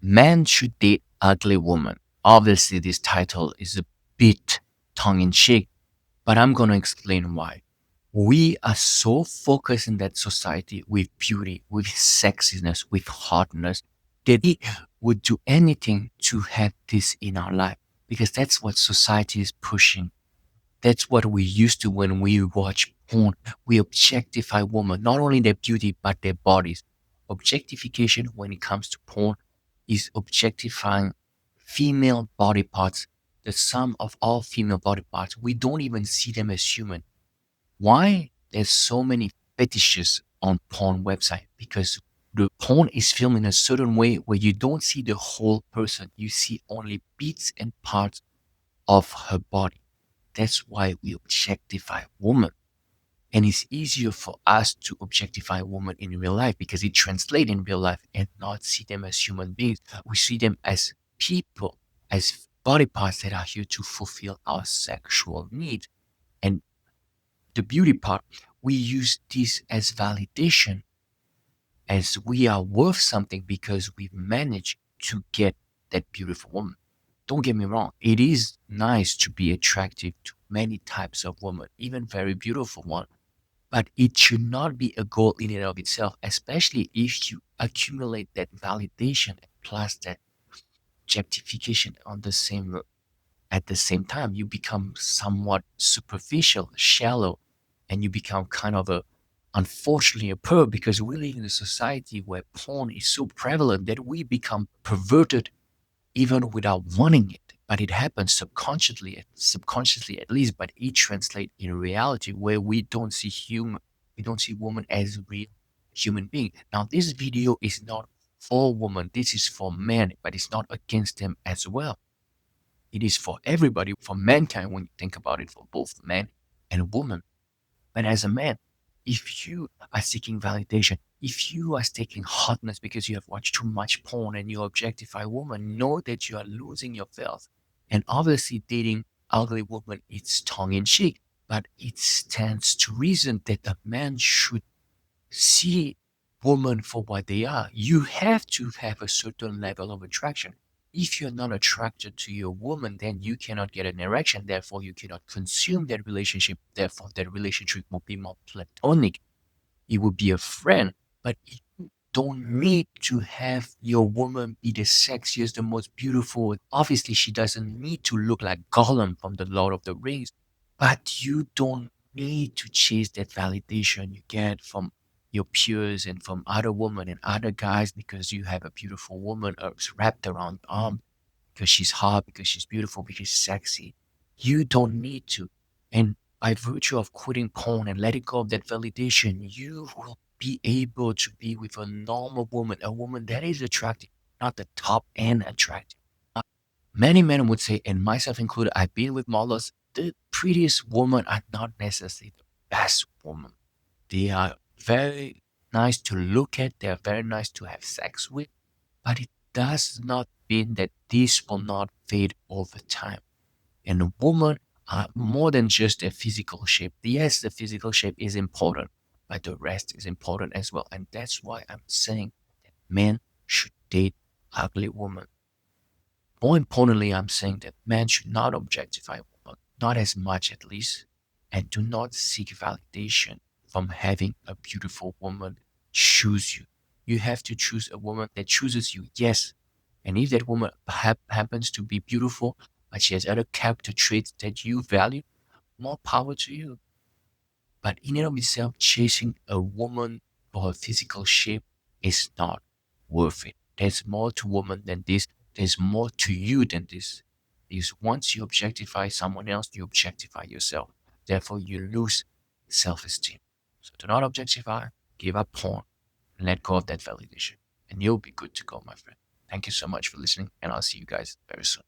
Men should date ugly women. Obviously, this title is a bit tongue in cheek, but I'm going to explain why. We are so focused in that society with beauty, with sexiness, with hotness, that we would do anything to have this in our life because that's what society is pushing. That's what we used to when we watch porn. We objectify women, not only their beauty, but their bodies. Objectification, when it comes to porn, is objectifying female body parts, the sum of all female body parts. We don't even see them as human. Why there's so many fetishes on porn website? Because the porn is filmed in a certain way where you don't see the whole person. You see only bits and parts of her body. That's why we objectify women. And it's easier for us to objectify women in real life because it translates in real life and not see them as human beings. We see them as people, as body parts that are here to fulfill our sexual needs. And the beauty part, we use this as validation, as we are worth something because we've managed to get that beautiful woman. Don't get me wrong, it is nice to be attractive to many types of women, even very beautiful one. But it should not be a goal in and of itself, especially if you accumulate that validation plus that objectification on the same at the same time. You become somewhat superficial, shallow, and you become kind of a unfortunately a perv because we live in a society where porn is so prevalent that we become perverted even without wanting it. But it happens subconsciously at least, but it translates in reality where we don't see women as real human being. Now, this video is not for women, this is for men, but it's not against them as well. It is for everybody, for mankind when you think about it, for both men and women. But as a man, if you are seeking validation, if you are seeking hotness because you have watched too much porn and you objectify women, know that you are losing your faith. And obviously, dating ugly women, it's tongue in cheek, but it stands to reason that a man should see women for what they are. You have to have a certain level of attraction. If you're not attracted to your woman, then you cannot get an erection. Therefore, you cannot consume that relationship. Therefore, that relationship will be more platonic. It would be a friend, but you don't need to have your woman be the sexiest, the most beautiful. Obviously, she doesn't need to look like Gollum from the Lord of the Rings, but you don't need to chase that validation you get from your peers and from other women and other guys because you have a beautiful woman wrapped around your arm because she's hot, because she's beautiful, because she's sexy. You don't need to. And by virtue of quitting porn and letting go of that validation, you will be able to be with a normal woman, a woman that is attractive, not the top end attractive. Many men would say, and myself included, I've been with models. The prettiest women are not necessarily the best woman. They are very nice to look at. They are very nice to have sex with, but it does not mean that this will not fade over time. And a woman are more than just a physical shape. Yes, the physical shape is important, but the rest is important as well. And that's why I'm saying that men should date ugly women. More importantly, I'm saying that men should not objectify women, not as much at least, and do not seek validation from having a beautiful woman choose you. You have to choose a woman that chooses you, yes. And if that woman happens to be beautiful, but she has other character traits that you value, more power to you. But in and of itself, chasing a woman for her physical shape is not worth it. There's more to woman than this. There's more to you than this. Because once you objectify someone else, you objectify yourself. Therefore, you lose self-esteem. So do not objectify, give up porn, and let go of that validation. And you'll be good to go, my friend. Thank you so much for listening, and I'll see you guys very soon.